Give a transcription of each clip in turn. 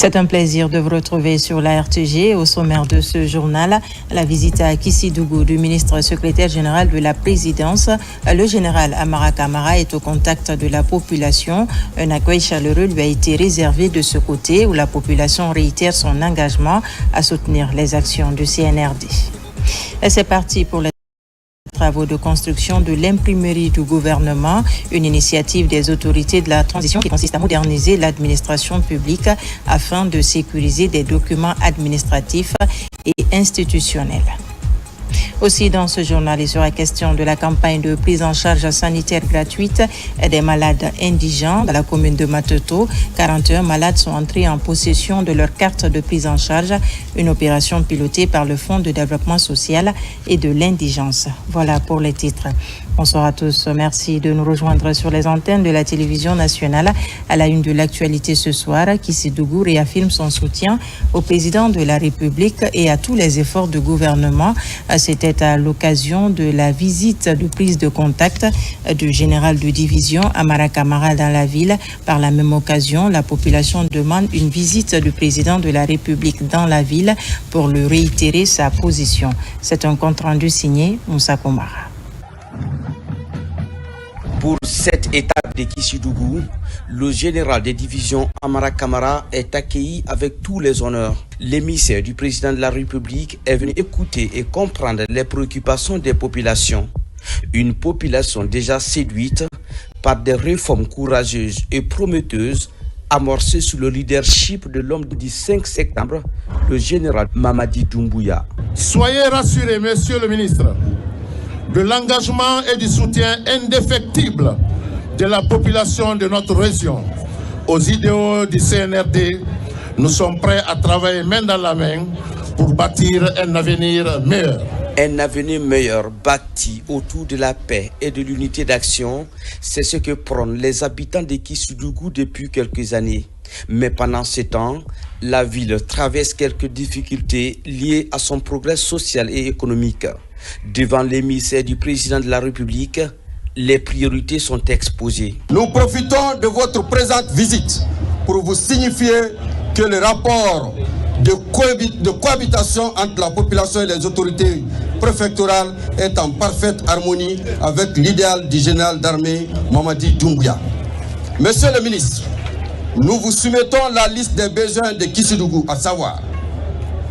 C'est un plaisir de vous retrouver sur la RTG. Au sommaire de ce journal, la visite à Kissidougou du ministre secrétaire général de la présidence. Le général Amara Kamara est au contact de la population. Un accueil chaleureux lui a été réservé de ce côté où la population réitère son engagement à soutenir les actions du CNRD. Et c'est parti pour les travaux de construction de l'imprimerie du gouvernement, une initiative des autorités de la transition qui consiste à moderniser l'administration publique afin de sécuriser des documents administratifs et institutionnels. Aussi, dans ce journal, il sera question de la campagne de prise en charge sanitaire gratuite des malades indigents dans la commune de Mateto. 41 malades sont entrés en possession de leur carte de prise en charge, une opération pilotée par le Fonds de développement social et de l'indigence. Voilà pour les titres. Bonsoir à tous. Merci de nous rejoindre sur les antennes de la télévision nationale. À la une de l'actualité ce soir, Kissidougou réaffirme son soutien au président de la République et à tous les efforts de gouvernement. C'était à l'occasion de la visite de prise de contact du général de division Amara Kamara dans la ville. Par la même occasion, la population demande une visite du président de la République dans la ville pour lui réitérer sa position. C'est un compte rendu signé Moussa Komara. Pour cette étape de Kissidougou, le général des divisions Amara Kamara est accueilli avec tous les honneurs. L'émissaire du président de la République est venu écouter et comprendre les préoccupations des populations. Une population déjà séduite par des réformes courageuses et prometteuses amorcées sous le leadership de l'homme du 5 septembre, le général Mamadi Doumbouya. Soyez rassurés, monsieur le ministre, de l'engagement et du soutien indéfectible de la population de notre région. Aux idéaux du CNRD, nous sommes prêts à travailler main dans la main pour bâtir un avenir meilleur. Un avenir meilleur bâti autour de la paix et de l'unité d'action, c'est ce que prônent les habitants de Kissidougou depuis quelques années. Mais pendant ce temps, la ville traverse quelques difficultés liées à son progrès social et économique. Devant l'émissaire du président de la République, les priorités sont exposées. Nous profitons de votre présente visite pour vous signifier que le rapport de cohabitation entre la population et les autorités préfectorales est en parfaite harmonie avec l'idéal du général d'armée Mamadi Doumbouya. Monsieur le ministre, nous vous soumettons la liste des besoins de Kissidougou, à savoir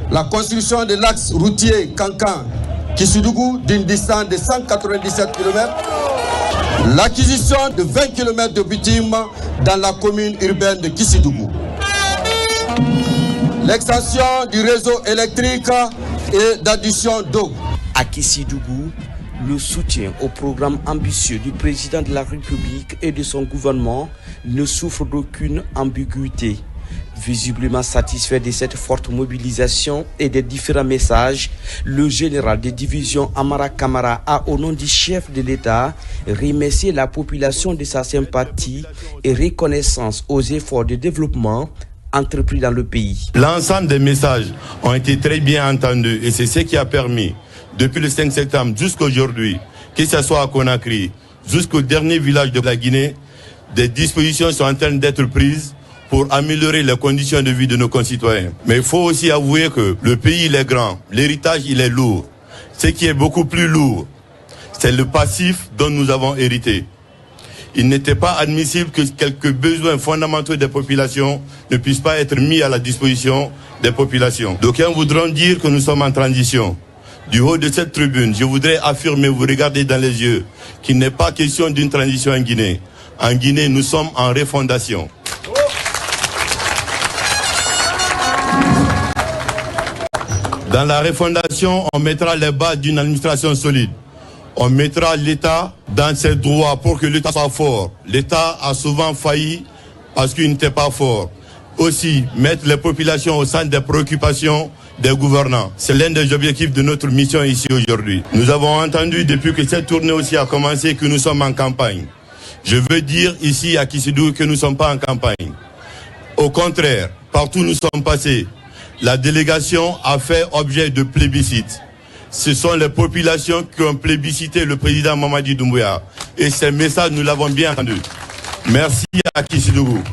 la construction de l'axe routier Kankan-Kissidougou d'une distance de 197 km, l'acquisition de 20 km de bitume dans la commune urbaine de Kissidougou, l'extension du réseau électrique et d'adduction d'eau. À Kissidougou, le soutien au programme ambitieux du président de la République et de son gouvernement ne souffre d'aucune ambiguïté. Visiblement satisfait de cette forte mobilisation et des différents messages, le général de division Amara Kamara a, au nom du chef de l'État, remercié la population de sa sympathie et reconnaissance aux efforts de développement entrepris dans le pays. L'ensemble des messages ont été très bien entendus et c'est ce qui a permis, depuis le 5 septembre jusqu'à aujourd'hui, que ce soit à Conakry, jusqu'au dernier village de la Guinée, des dispositions sont en train d'être prises pour améliorer les conditions de vie de nos concitoyens. Mais il faut aussi avouer que le pays il est grand, l'héritage il est lourd. Ce qui est beaucoup plus lourd, c'est le passif dont nous avons hérité. Il n'était pas admissible que quelques besoins fondamentaux des populations ne puissent pas être mis à la disposition des populations. D'aucuns voudront dire que nous sommes en transition. Du haut de cette tribune, je voudrais affirmer, vous regardez dans les yeux, qu'il n'est pas question d'une transition en Guinée. En Guinée, nous sommes en refondation. Dans la refondation, on mettra les bases d'une administration solide. On mettra l'État dans ses droits pour que l'État soit fort. L'État a souvent failli parce qu'il n'était pas fort. Aussi, mettre les populations au centre des préoccupations des gouvernants. C'est l'un des objectifs de notre mission ici aujourd'hui. Nous avons entendu depuis que cette tournée aussi a commencé que nous sommes en campagne. Je veux dire ici à Kissidougou que nous ne sommes pas en campagne. Au contraire, partout où nous sommes passés, la délégation a fait objet de plébiscite. Ce sont les populations qui ont plébiscité le président Mamadi Doumbouya. Et ces messages, nous l'avons bien entendu. Merci à Kissidougou.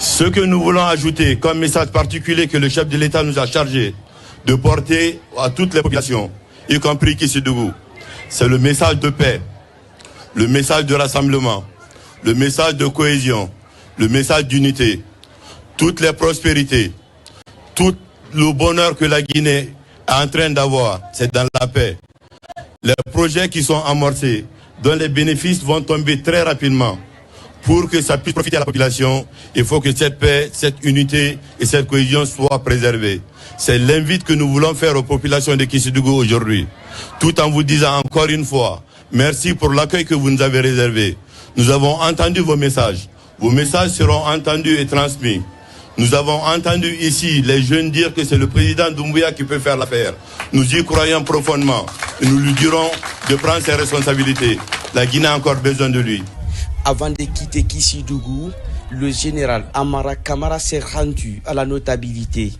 Ce que nous voulons ajouter comme message particulier que le chef de l'État nous a chargé de porter à toutes les populations, y compris Kissidougou, c'est le message de paix, le message de rassemblement, le message de cohésion, le message d'unité, toutes les prospérités, tout le bonheur que la Guinée est en train d'avoir, c'est dans la paix. Les projets qui sont amorcés, dont les bénéfices vont tomber très rapidement, pour que ça puisse profiter à la population, il faut que cette paix, cette unité et cette cohésion soient préservées. C'est l'invite que nous voulons faire aux populations de Kissidougou aujourd'hui, tout en vous disant encore une fois, merci pour l'accueil que vous nous avez réservé. Nous avons entendu vos messages. Vos messages seront entendus et transmis. Nous avons entendu ici les jeunes dire que c'est le président Doumbouya qui peut faire l'affaire. Nous y croyons profondément et nous lui dirons de prendre ses responsabilités. La Guinée a encore besoin de lui. Avant de quitter Kissidougou, le général Amara Camara s'est rendu à la notabilité.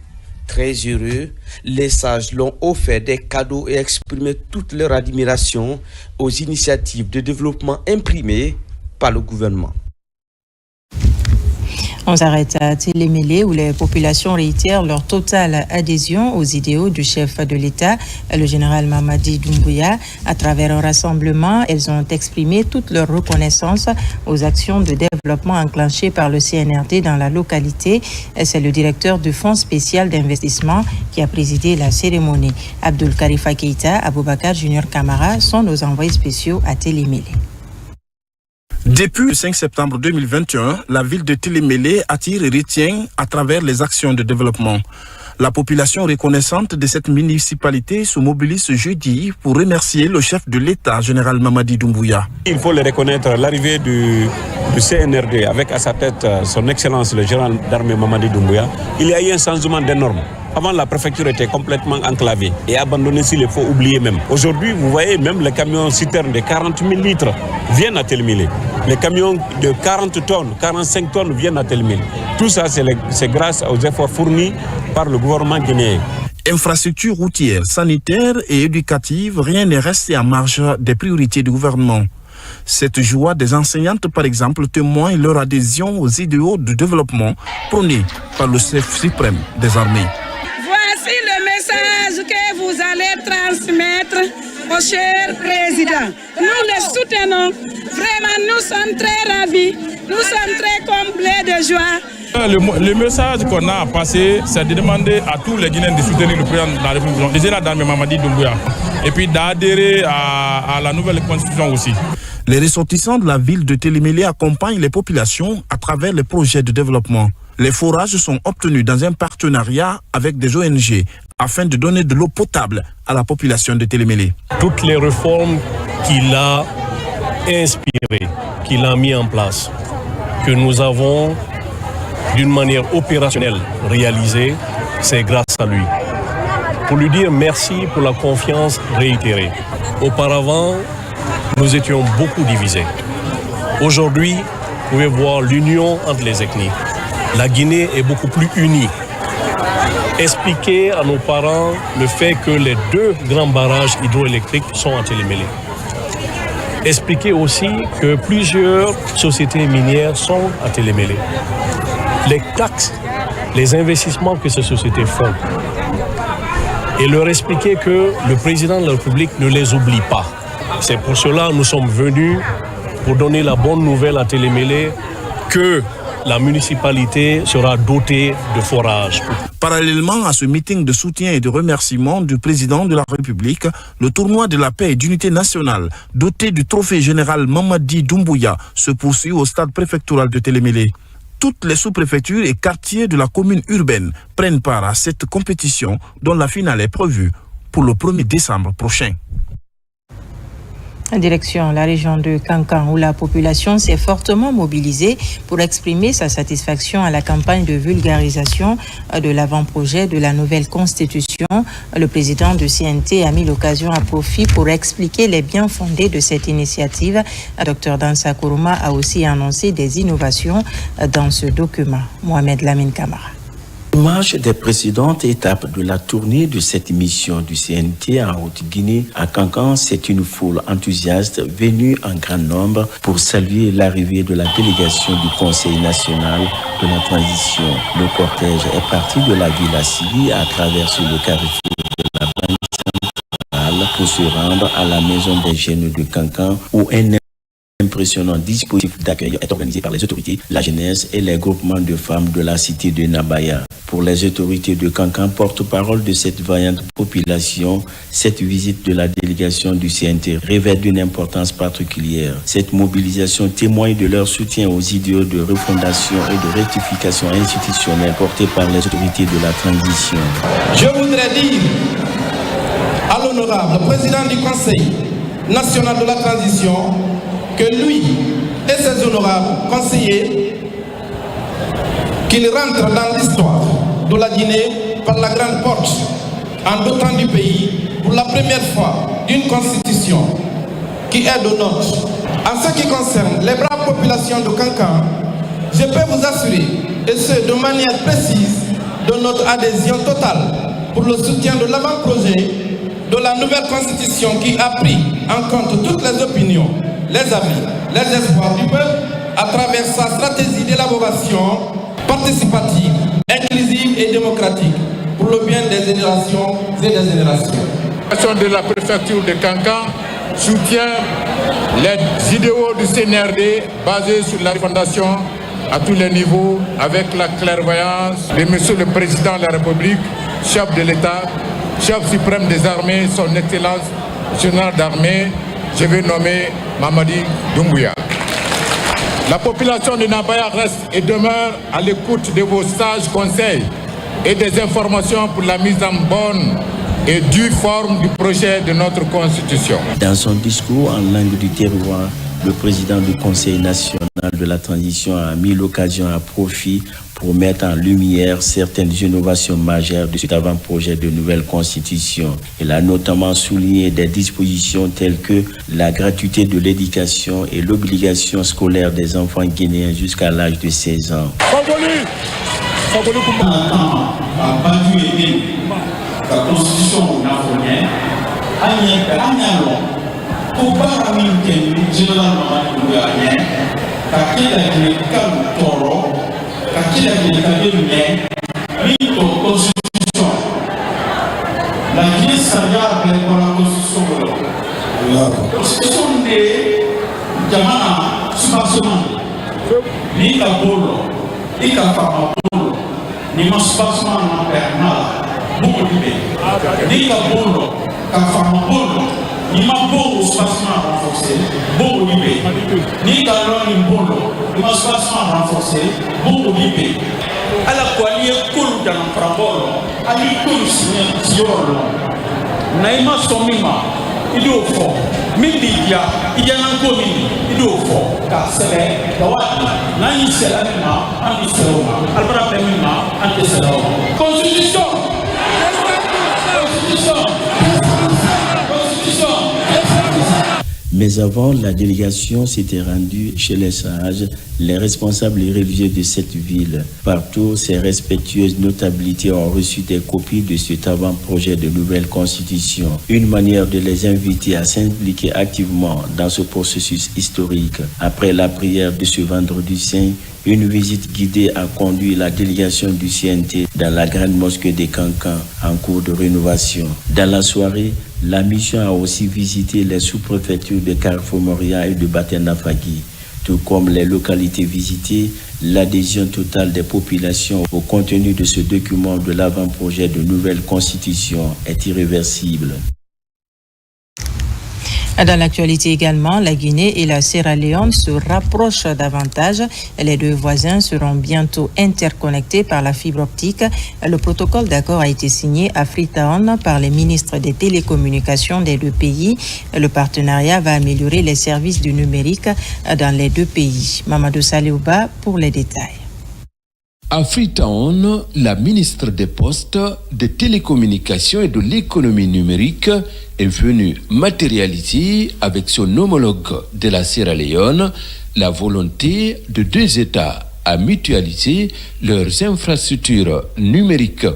Très heureux, les sages l'ont offert des cadeaux et exprimé toute leur admiration aux initiatives de développement imprimées par le gouvernement. On s'arrête à Télémélé où les populations réitèrent leur totale adhésion aux idéaux du chef de l'État, le général Mamadi Doumbouya. À travers un rassemblement, elles ont exprimé toute leur reconnaissance aux actions de développement enclenchées par le CNRD dans la localité. C'est le directeur du Fonds spécial d'investissement qui a présidé la cérémonie. Abdul Karifa Keita, Aboubakar Junior Camara sont nos envoyés spéciaux à Télémélé. Depuis le 5 septembre 2021, la ville de Télémélé attire et retient à travers les actions de développement. La population reconnaissante de cette municipalité se mobilise ce jeudi pour remercier le chef de l'État, général Mamadi Doumbouya. Il faut le reconnaître, l'arrivée du CNRD avec à sa tête son excellence le général d'armée Mamadi Doumbouya, il y a eu un changement d'énorme. Avant, la préfecture était complètement enclavée et abandonnée s'il faut oublier même. Aujourd'hui, vous voyez, même les camions citernes de 40 000 litres viennent à Télémélé. Les camions de 40 tonnes, 45 tonnes viennent à Télémélé. Tout ça, c'est grâce aux efforts fournis par le gouvernement guinéen. Infrastructures routières, sanitaires et éducatives, rien n'est resté en marge des priorités du gouvernement. Cette joie des enseignantes, par exemple, témoigne leur adhésion aux idéaux de développement prônés par le chef suprême des armées. Voici le message que vous allez transmettre au cher président. Nous le soutenons. Vraiment, nous sommes très ravis. Nous sommes très comblés de joie. Le message qu'on a passé, c'est de demander à tous les Guinéens de soutenir le président de la République, le général d'armée Mamadi Doumbouya, et puis d'adhérer à la nouvelle constitution aussi. Les ressortissants de la ville de Télémélé accompagnent les populations à travers les projets de développement. Les forages sont obtenus dans un partenariat avec des ONG afin de donner de l'eau potable à la population de Télémélé. Toutes les réformes qu'il a inspirées, qu'il a mis en place, que nous avons d'une manière opérationnelle réalisées, c'est grâce à lui. Pour lui dire merci pour la confiance réitérée. Auparavant, nous étions beaucoup divisés. Aujourd'hui, vous pouvez voir l'union entre les ethnies. La Guinée est beaucoup plus unie. Expliquer à nos parents le fait que les 2 grands barrages hydroélectriques sont à Télémélé. Expliquer aussi que plusieurs sociétés minières sont à Télémélé. Les taxes, les investissements que ces sociétés font. Et leur expliquer que le président de la République ne les oublie pas. C'est pour cela que nous sommes venus pour donner la bonne nouvelle à Télémélé que la municipalité sera dotée de forages. Parallèlement à ce meeting de soutien et de remerciement du président de la République, le tournoi de la paix et d'unité nationale, doté du trophée général Mamadi Doumbouya, se poursuit au stade préfectoral de Télémélé. Toutes les sous-préfectures et quartiers de la commune urbaine prennent part à cette compétition dont la finale est prévue pour le 1er décembre prochain. En direction la région de Kankan où la population s'est fortement mobilisée pour exprimer sa satisfaction à la campagne de vulgarisation de l'avant-projet de la nouvelle constitution. Le président de CNT a mis l'occasion à profit pour expliquer les biens fondés de cette initiative. Dr Dansa Kourouma a aussi annoncé des innovations dans ce document. Mohamed Lamine Kamara. L'image des précédentes étapes de la tournée de cette mission du CNT en Haute-Guinée à Kankan, c'est une foule enthousiaste venue en grand nombre pour saluer l'arrivée de la délégation du Conseil national de la transition. Le cortège est parti de la ville Assili à travers le carrefour de la banque centrale pour se rendre à la maison des jeunes de Kankan où un impressionnant dispositif d'accueil est organisé par les autorités, la jeunesse et les groupements de femmes de la cité de Nabaya. Pour les autorités de Kankan, porte-parole de cette vaillante population, cette visite de la délégation du CNT revêt d'une importance particulière. Cette mobilisation témoigne de leur soutien aux idéaux de refondation et de rectification institutionnelle portés par les autorités de la transition. Je voudrais dire à l'honorable président du Conseil national de la transition que lui et ses honorables conseillers qu'il rentre dans l'histoire de la Guinée par la grande porte en dotant du pays pour la première fois d'une constitution qui est de nôtre. En ce qui concerne les braves populations de Kankan, je peux vous assurer, et ce de manière précise, de notre adhésion totale pour le soutien de l'avant-projet de la nouvelle constitution qui a pris en compte toutes les opinions, les avis, les espoirs du peuple à travers sa stratégie d'élaboration participative, inclusive et démocratique pour le bien des générations et des générations. De la préfecture de Kankan soutient les idéaux du CNRD basés sur la fondation à tous les niveaux avec la clairvoyance de Monsieur le Président de la République, chef de l'État, chef suprême des armées, son Excellence général d'armée, je vais nommer Mamadi Doumbouya. La population de Nabaya reste et demeure à l'écoute de vos sages conseils et des informations pour la mise en bonne et due forme du projet de notre Constitution. Dans son discours en langue du terroir, le président du Conseil national de la transition a mis l'occasion à profit pour mettre en lumière certaines innovations majeures de cet avant-projet de nouvelle constitution. Il a notamment souligné des dispositions telles que la gratuité de l'éducation et l'obligation scolaire des enfants guinéens jusqu'à l'âge de 16 ans. La constitution nationale pour pas généralement constitution la Guinée s'arrière avec la constitution la constitution de Jamana subventionnement ni ka bolo ni ka fama bolo ni ma subventionnement permanent beaucoup de ni ka bolo ka fama bolo ni ma bolo subventionnement renforcé beaucoup de ni ka loni bolo ni ma subventionnement renforcé beaucoup de ala kwali ekulu dans frambolo ali kulu sioro naima somima ido fo mindia ijana ngomini ido fo ka sele dawati na yisela ma andi seloma albara pemima andi seloma constitution. Mais avant, la délégation s'était rendue chez les sages, les responsables religieux de cette ville. Partout, ces respectueuses notabilités ont reçu des copies de cet avant-projet de nouvelle constitution. Une manière de les inviter à s'impliquer activement dans ce processus historique. Après la prière de ce vendredi saint, une visite guidée a conduit la délégation du CNT dans la grande mosquée de Kankan en cours de rénovation. Dans la soirée, la mission a aussi visité les sous-préfectures de Carrefour Moria et de Batenafagui. Tout comme les localités visitées, l'adhésion totale des populations au contenu de ce document de l'avant-projet de nouvelle constitution est irréversible. Dans l'actualité également, la Guinée et la Sierra Leone se rapprochent davantage. Les deux voisins seront bientôt interconnectés par la fibre optique. Le protocole d'accord a été signé à Freetown par les ministres des télécommunications des deux pays. Le partenariat va améliorer les services du numérique dans les deux pays. Mamadou Saliouba pour les détails. À Freetown, la ministre des Postes, des Télécommunications et de l'économie numérique est venue matérialiser avec son homologue de la Sierra Leone la volonté de deux États à mutualiser leurs infrastructures numériques.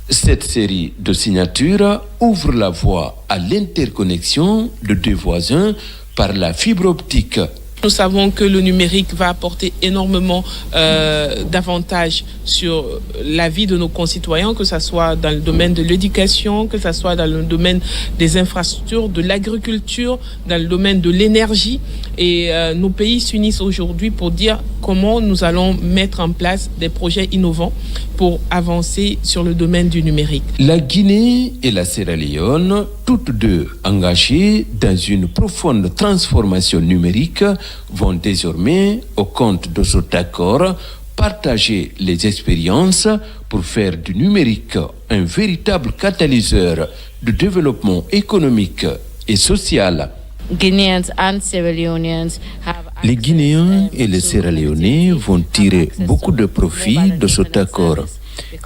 Cette série de signatures ouvre la voie à l'interconnexion de deux voisins par la fibre optique. Nous savons que le numérique va apporter énormément d'avantages sur la vie de nos concitoyens, que ce soit dans le domaine de l'éducation, que ce soit dans le domaine des infrastructures, de l'agriculture, dans le domaine de l'énergie. Et nos pays s'unissent aujourd'hui pour dire comment nous allons mettre en place des projets innovants pour avancer sur le domaine du numérique. La Guinée et la Sierra Leone, toutes deux engagées dans une profonde transformation numérique, vont désormais, au compte de cet accord, partager les expériences pour faire du numérique un véritable catalyseur de développement économique et social. Les Guinéens et les Sierra-Léonais vont tirer beaucoup de profit de cet accord.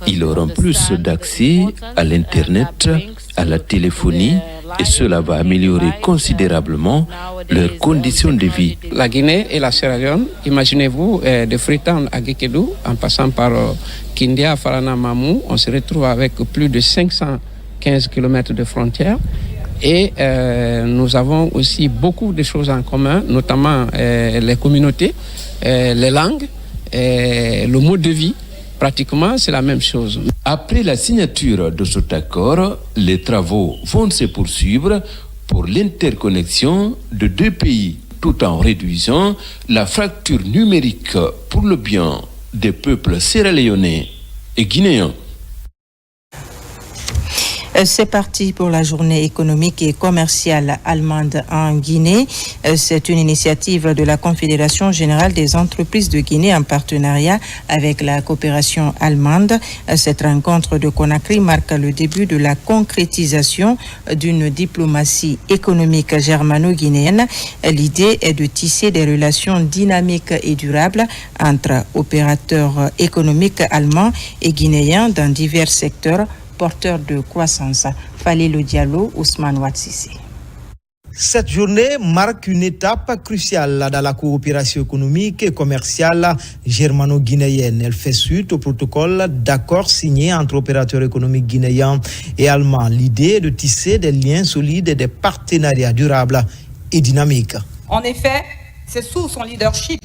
Ils auront plus d'accès à l'Internet, à la téléphonie, et cela va améliorer considérablement leurs conditions de vie. La Guinée et la Sierra Leone, imaginez-vous, de Freetown à Guékédou, en passant par Kindia, Farana, Mamou, on se retrouve avec plus de 515 km de frontières. Et nous avons aussi beaucoup de choses en commun, notamment les communautés, les langues, le mode de vie. Pratiquement, c'est la même chose. Après la signature de cet accord, les travaux vont se poursuivre pour l'interconnexion de deux pays, tout en réduisant la fracture numérique pour le bien des peuples sierra-léonais et guinéens. C'est parti pour la journée économique et commerciale allemande en Guinée. C'est une initiative de la Confédération générale des entreprises de Guinée en partenariat avec la coopération allemande. Cette rencontre de Conakry marque le début de la concrétisation d'une diplomatie économique germano-guinéenne. L'idée est de tisser des relations dynamiques et durables entre opérateurs économiques allemands et guinéens dans divers secteurs porteur de croissance. Falilou Diallo, Ousmane Ouatsissi. Cette journée marque une étape cruciale dans la coopération économique et commerciale germano-guinéenne. Elle fait suite au protocole d'accord signé entre opérateurs économiques guinéens et allemands. L'idée est de tisser des liens solides et des partenariats durables et dynamiques. En effet, c'est sous son leadership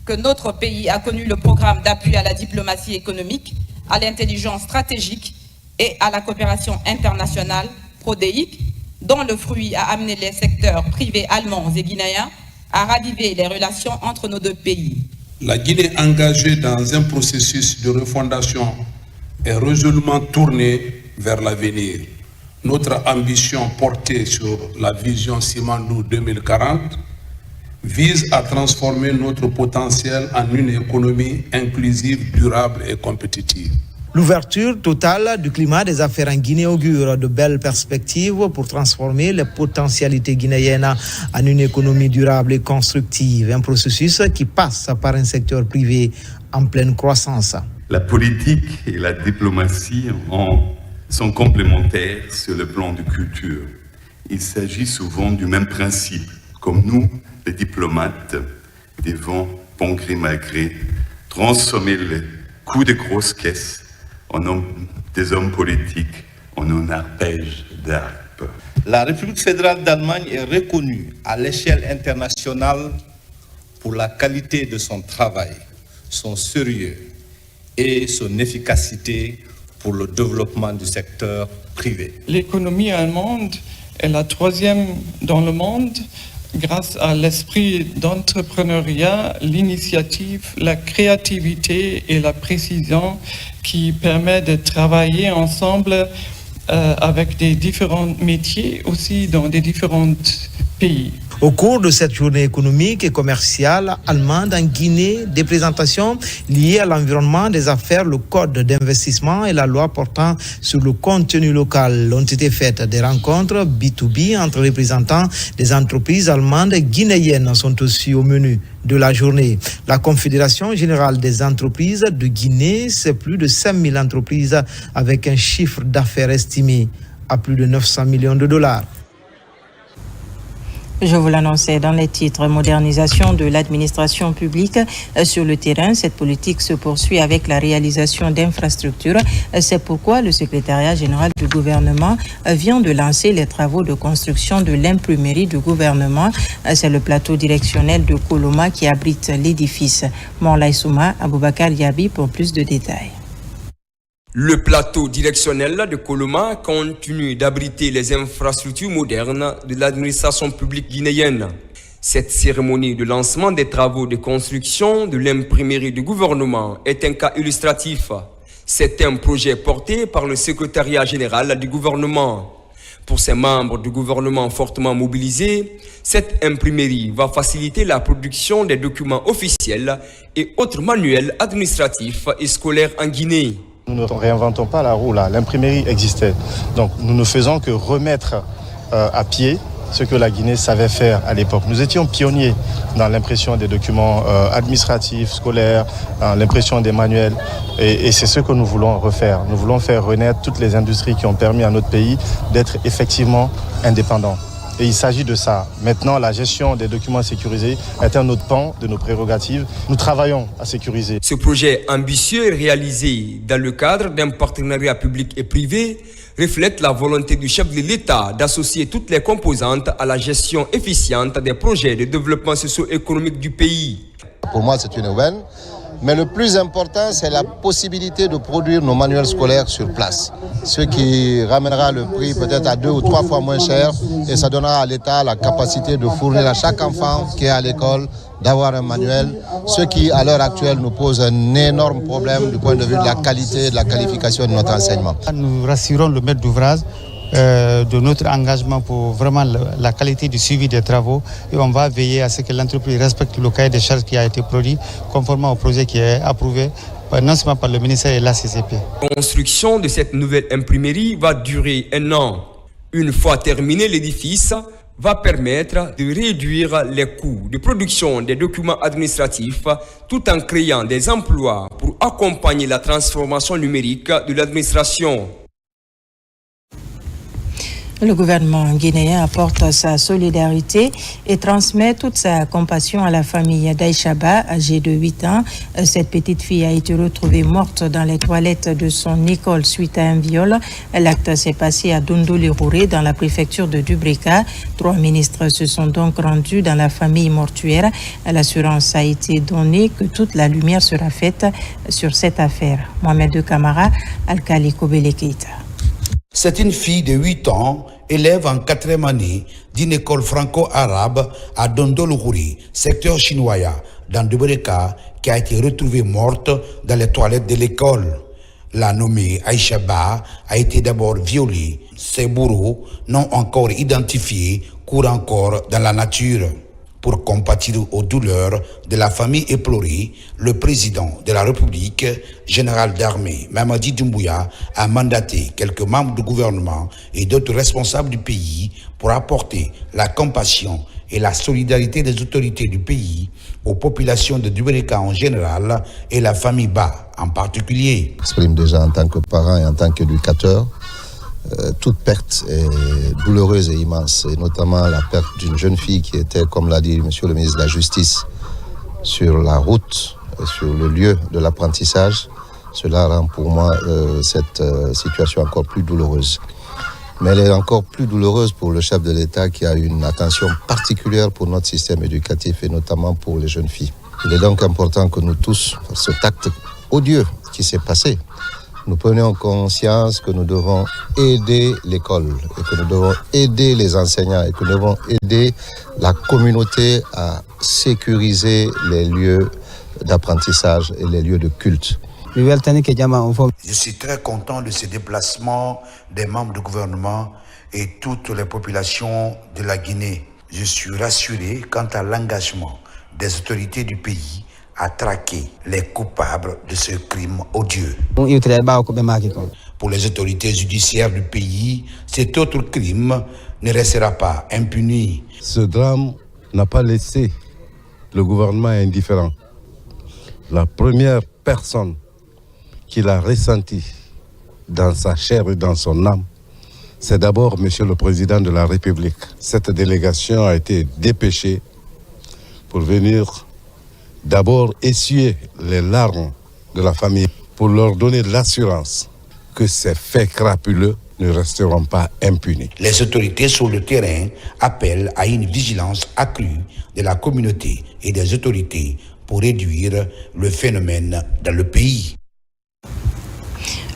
que notre pays a connu le programme d'appui à la diplomatie économique, à l'intelligence stratégique et à la coopération internationale PRODEIC, dont le fruit a amené les secteurs privés allemands et guinéens à raviver les relations entre nos deux pays. La Guinée engagée dans un processus de refondation est résolument tournée vers l'avenir. Notre ambition portée sur la vision Simandou 2040 vise à transformer notre potentiel en une économie inclusive, durable et compétitive. L'ouverture totale du climat des affaires en Guinée augure de belles perspectives pour transformer les potentialités guinéennes en une économie durable et constructive, un processus qui passe par un secteur privé en pleine croissance. La politique et la diplomatie sont complémentaires sur le plan de culture. Il s'agit souvent du même principe. Comme nous, les diplomates, devons, bon gré mal gré, transformer les coups de grosses caisses des hommes politiques en un arpège d'harpe. La République fédérale d'Allemagne est reconnue à l'échelle internationale pour la qualité de son travail, son sérieux et son efficacité pour le développement du secteur privé. L'économie allemande est la troisième dans le monde grâce à l'esprit d'entrepreneuriat, l'initiative, la créativité et la précision qui permet de travailler ensemble avec des différents métiers aussi dans des différents pays. Au cours de cette journée économique et commerciale allemande en Guinée, des présentations liées à l'environnement des affaires, le code d'investissement et la loi portant sur le contenu local ont été faites. Des rencontres B2B entre représentants des entreprises allemandes et guinéennes sont aussi au menu de la journée. La Confédération générale des entreprises de Guinée, c'est plus de 5000 entreprises avec un chiffre d'affaires estimé à plus de 900 millions de dollars. Je vous l'annonçais dans les titres, modernisation de l'administration publique sur le terrain. Cette politique se poursuit avec la réalisation d'infrastructures. C'est pourquoi le secrétariat général du gouvernement vient de lancer les travaux de construction de l'imprimerie du gouvernement. C'est le plateau directionnel de Koloma qui abrite l'édifice. Morlaï Souma, Aboubakar Yabi pour plus de détails. Le plateau directionnel de Koloma continue d'abriter les infrastructures modernes de l'administration publique guinéenne. Cette cérémonie de lancement des travaux de construction de l'imprimerie du gouvernement est un cas illustratif. C'est un projet porté par le secrétariat général du gouvernement. Pour ces membres du gouvernement fortement mobilisés, cette imprimerie va faciliter la production des documents officiels et autres manuels administratifs et scolaires en Guinée. Nous ne réinventons pas la roue là, l'imprimerie existait. Donc nous ne faisons que remettre à pied ce que la Guinée savait faire à l'époque. Nous étions pionniers dans l'impression des documents administratifs, scolaires, l'impression des manuels. Et c'est ce que nous voulons refaire. Nous voulons faire renaître toutes les industries qui ont permis à notre pays d'être effectivement indépendant. Et il s'agit de ça. Maintenant, la gestion des documents sécurisés est un autre pan de nos prérogatives. Nous travaillons à sécuriser. Ce projet ambitieux est réalisé dans le cadre d'un partenariat public et privé reflète la volonté du chef de l'État d'associer toutes les composantes à la gestion efficiente des projets de développement socio-économique du pays. Pour moi, c'est une aubaine. Mais le plus important, c'est la possibilité de produire nos manuels scolaires sur place. Ce qui ramènera le prix peut-être à 2 ou 3 fois moins cher et ça donnera à l'État la capacité de fournir à chaque enfant qui est à l'école d'avoir un manuel, ce qui à l'heure actuelle nous pose un énorme problème du point de vue de la qualité et de la qualification de notre enseignement. Nous rassurons le maître d'ouvrage de notre engagement pour vraiment la qualité du suivi des travaux et on va veiller à ce que l'entreprise respecte le cahier des charges qui a été produit conformément au projet qui est approuvé non seulement par le ministère et l'ACCP. La construction de cette nouvelle imprimerie va durer 1 an. Une fois terminé, l'édifice va permettre de réduire les coûts de production des documents administratifs tout en créant des emplois pour accompagner la transformation numérique de l'administration. Le gouvernement guinéen apporte sa solidarité et transmet toute sa compassion à la famille d'Aïchaba, âgée de 8 ans. Cette petite fille a été retrouvée morte dans les toilettes de son école suite à un viol. L'acte s'est passé à Dondolirouré, dans la préfecture de Dubrika. 3 ministres se sont donc rendus dans la famille mortuaire. L'assurance a été donnée que toute la lumière sera faite sur cette affaire. Mohamed Kamara, Alkali Kobele Keita. C'est une fille de 8 ans, élève en 4e année d'une école franco-arabe à Dondolirouré, secteur Chinoya, dans Dubrika, qui a été retrouvée morte dans les toilettes de l'école. La nommée Aïchaba a été d'abord violée. Ses bourreaux, non encore identifiés, courent encore dans la nature. Pour compatir aux douleurs de la famille éplorée, le président de la République, général d'armée Mamadi Doumbouya, a mandaté quelques membres du gouvernement et d'autres responsables du pays pour apporter la compassion et la solidarité des autorités du pays aux populations de Dubrika en général et la famille Ba en particulier. J'exprime déjà en tant que parent et en tant qu'éducateur, toute perte est douloureuse et immense, et notamment la perte d'une jeune fille qui était, comme l'a dit Monsieur le ministre de la Justice, sur la route, sur le lieu de l'apprentissage. Cela rend pour moi cette situation encore plus douloureuse. Mais elle est encore plus douloureuse pour le chef de l'État qui a une attention particulière pour notre système éducatif et notamment pour les jeunes filles. Il est donc important que nous tous, par cet acte odieux qui s'est passé, nous prenions conscience que nous devons aider l'école et que nous devons aider les enseignants et que nous devons aider la communauté à sécuriser les lieux d'apprentissage et les lieux de culte. Je suis très content de ce déplacement des membres du gouvernement et toutes les populations de la Guinée. Je suis rassuré quant à l'engagement des autorités du pays à traquer les coupables de ce crime odieux. Pour les autorités judiciaires du pays, cet autre crime ne restera pas impuni. Ce drame n'a pas laissé le gouvernement indifférent. La première personne qui l'a ressenti dans sa chair et dans son âme, c'est d'abord Monsieur le Président de la République. Cette délégation a été dépêchée pour venir d'abord essuyer les larmes de la famille, pour leur donner l'assurance que ces faits crapuleux ne resteront pas impunis. Les autorités sur le terrain appellent à une vigilance accrue de la communauté et des autorités pour réduire le phénomène dans le pays.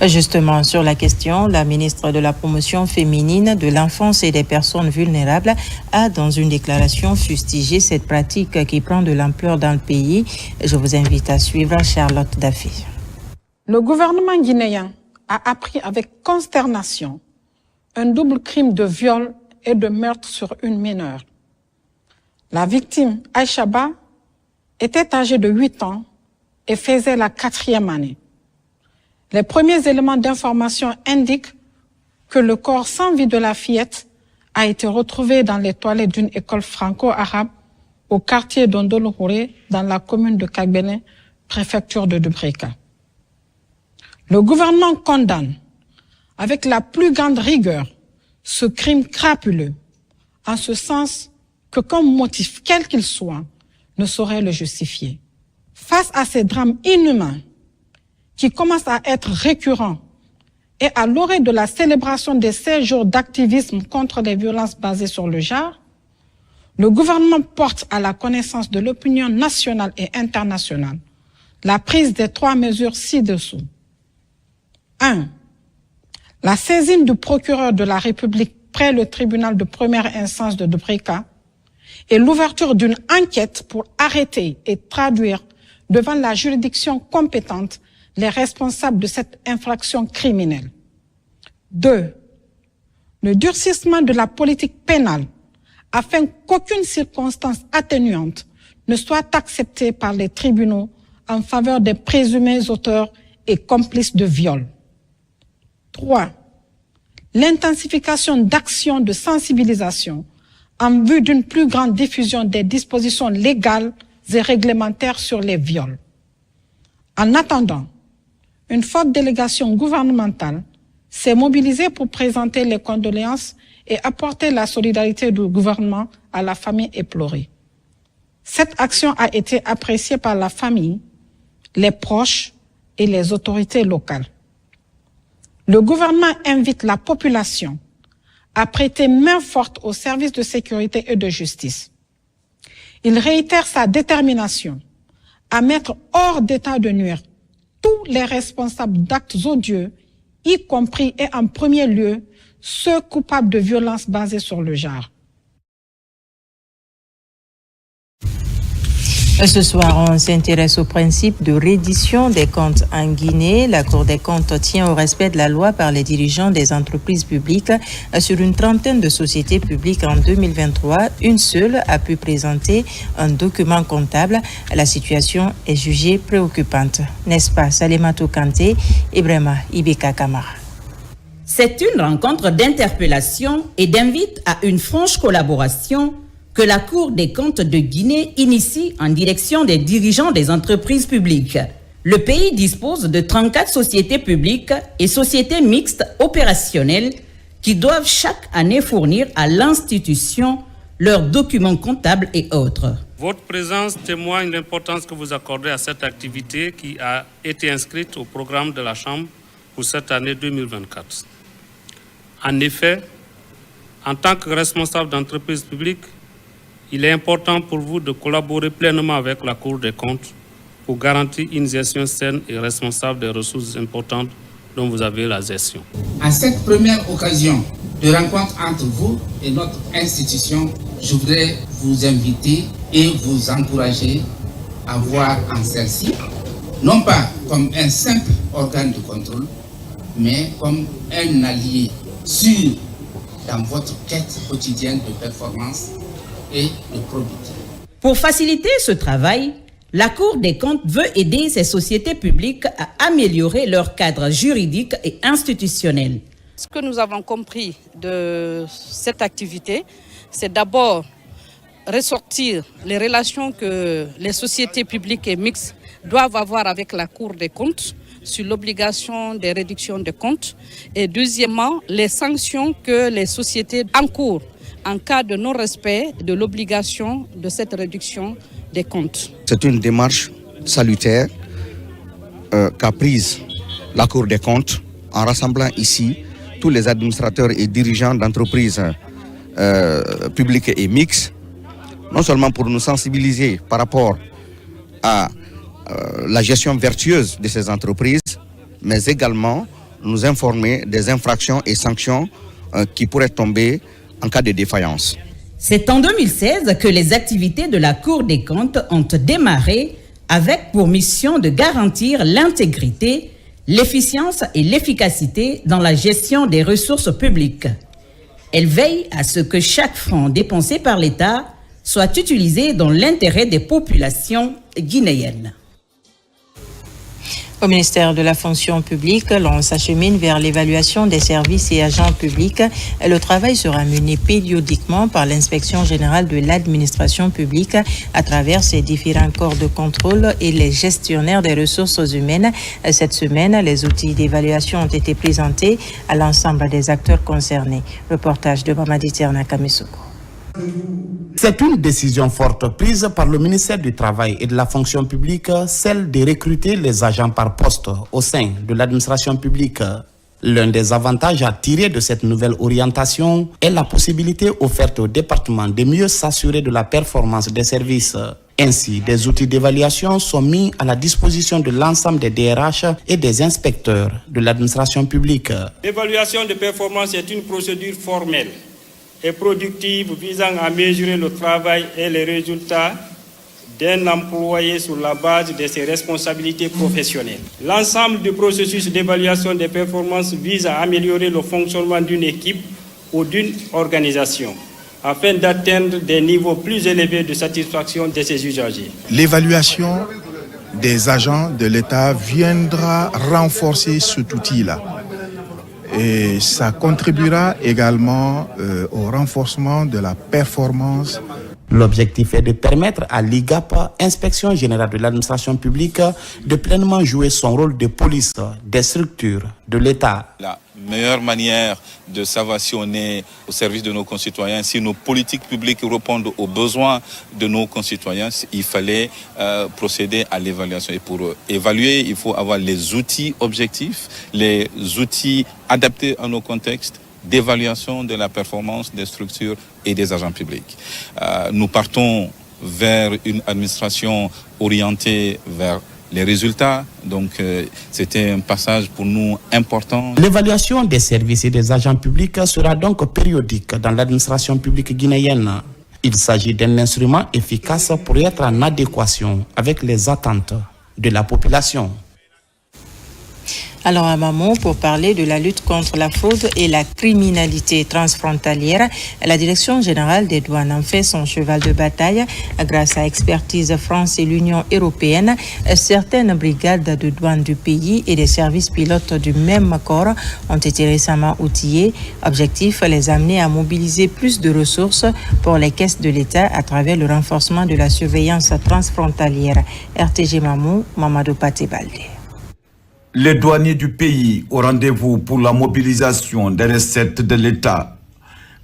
Justement, sur la question, la ministre de la Promotion féminine, de l'enfance et des personnes vulnérables a, dans une déclaration, fustigé cette pratique qui prend de l'ampleur dans le pays. Je vous invite à suivre Charlotte Daffé. Le gouvernement guinéen a appris avec consternation un double crime de viol et de meurtre sur une mineure. La victime, Aïcha Ba, était âgée de 8 ans et faisait la 4e année. Les premiers éléments d'information indiquent que le corps sans vie de la fillette a été retrouvé dans les toilettes d'une école franco-arabe au quartier d'Ondolohouré, dans la commune de Kagbene, préfecture de Dubreka. Le gouvernement condamne avec la plus grande rigueur ce crime crapuleux, en ce sens que comme motif, quel qu'il soit, ne saurait le justifier. Face à ces drames inhumains qui commencent à être récurrents et à l'orée de la célébration des 16 jours d'activisme contre les violences basées sur le genre, le gouvernement porte à la connaissance de l'opinion nationale et internationale la prise des 3 mesures ci-dessous. 1. La saisine du procureur de la République près le tribunal de première instance de Dubreka et l'ouverture d'une enquête pour arrêter et traduire devant la juridiction compétente les responsables de cette infraction criminelle. 2. Le durcissement de la politique pénale afin qu'aucune circonstance atténuante ne soit acceptée par les tribunaux en faveur des présumés auteurs et complices de viol. 3. L'intensification d'actions de sensibilisation en vue d'une plus grande diffusion des dispositions légales et réglementaires sur les viols. En attendant, une forte délégation gouvernementale s'est mobilisée pour présenter les condoléances et apporter la solidarité du gouvernement à la famille éplorée. Cette action a été appréciée par la famille, les proches et les autorités locales. Le gouvernement invite la population à prêter main forte aux services de sécurité et de justice. Il réitère sa détermination à mettre hors d'état de nuire tous les responsables d'actes odieux, y compris et en premier lieu ceux coupables de violences basées sur le genre. Ce soir, on s'intéresse au principe de reddition des comptes en Guinée. La Cour des comptes tient au respect de la loi par les dirigeants des entreprises publiques. Sur une trentaine de sociétés publiques en 2023, une seule a pu présenter un document comptable. La situation est jugée préoccupante. N'est-ce pas, Salematou Kanté, Ibrahima Ibeka Kamara? C'est une rencontre d'interpellation et d'invite à une franche collaboration que la Cour des comptes de Guinée initie en direction des dirigeants des entreprises publiques. Le pays dispose de 34 sociétés publiques et sociétés mixtes opérationnelles qui doivent chaque année fournir à l'institution leurs documents comptables et autres. Votre présence témoigne de l'importance que vous accordez à cette activité qui a été inscrite au programme de la Chambre pour cette année 2024. En effet, en tant que responsable d'entreprise publique, il est important pour vous de collaborer pleinement avec la Cour des comptes pour garantir une gestion saine et responsable des ressources importantes dont vous avez la gestion. À cette première occasion de rencontre entre vous et notre institution, je voudrais vous inviter et vous encourager à voir en celle-ci, non pas comme un simple organe de contrôle, mais comme un allié sûr dans votre quête quotidienne de performance et de probité. Pour faciliter ce travail, la Cour des comptes veut aider ces sociétés publiques à améliorer leur cadre juridique et institutionnel. Ce que nous avons compris de cette activité, c'est d'abord ressortir les relations que les sociétés publiques et mixtes doivent avoir avec la Cour des comptes, sur l'obligation des réductions de comptes et deuxièmement, les sanctions que les sociétés encourent en cas de non-respect de l'obligation de cette réduction des comptes. C'est une démarche salutaire qu'a prise la Cour des comptes en rassemblant ici tous les administrateurs et dirigeants d'entreprises publiques et mixtes, non seulement pour nous sensibiliser par rapport à la gestion vertueuse de ces entreprises, mais également nous informer des infractions et sanctions qui pourraient tomber en cas de défaillance. C'est en 2016 que les activités de la Cour des comptes ont démarré avec pour mission de garantir l'intégrité, l'efficience et l'efficacité dans la gestion des ressources publiques. Elle veille à ce que chaque franc dépensé par l'État soit utilisé dans l'intérêt des populations guinéennes. Au ministère de la fonction publique, l'on s'achemine vers l'évaluation des services et agents publics. Le travail sera mené périodiquement par l'inspection générale de l'administration publique à travers ses différents corps de contrôle et les gestionnaires des ressources humaines. Cette semaine, les outils d'évaluation ont été présentés à l'ensemble des acteurs concernés. Reportage de Mamadi Terna Kamisuko. C'est une décision forte prise par le ministère du Travail et de la fonction publique, celle de recruter les agents par poste au sein de l'administration publique. L'un des avantages à tirer de cette nouvelle orientation est la possibilité offerte au département de mieux s'assurer de la performance des services. Ainsi, des outils d'évaluation sont mis à la disposition de l'ensemble des DRH et des inspecteurs de l'administration publique. L'évaluation de performance est une procédure formelle et productive visant à mesurer le travail et les résultats d'un employé sur la base de ses responsabilités professionnelles. L'ensemble du processus d'évaluation des performances vise à améliorer le fonctionnement d'une équipe ou d'une organisation afin d'atteindre des niveaux plus élevés de satisfaction de ses usagers. L'évaluation des agents de l'État viendra renforcer cet outil-là. Et ça contribuera également au renforcement de la performance. L'objectif est de permettre à l'IGAP, Inspection générale de l'administration publique, de pleinement jouer son rôle de police des structures de l'État. La meilleure manière de savoir si on est au service de nos concitoyens, si nos politiques publiques répondent aux besoins de nos concitoyens, il fallait procéder à l'évaluation. Et pour évaluer, il faut avoir les outils objectifs, les outils adaptés à nos contextes d'évaluation de la performance des structures et des agents publics. Nous partons vers une administration orientée vers les résultats, donc c'était un passage pour nous important. L'évaluation des services et des agents publics sera donc périodique dans l'administration publique guinéenne. Il s'agit d'un instrument efficace pour être en adéquation avec les attentes de la population. Alors à Mamou, pour parler de la lutte contre la fraude et la criminalité transfrontalière, la Direction générale des douanes en fait son cheval de bataille. Grâce à Expertise France et l'Union européenne, certaines brigades de douane du pays et des services pilotes du même corps ont été récemment outillés. Objectif, les amener à mobiliser plus de ressources pour les caisses de l'État à travers le renforcement de la surveillance transfrontalière. RTG Mamou, Mamadou Paté Baldé. Les douaniers du pays au rendez-vous pour la mobilisation des recettes de l'État.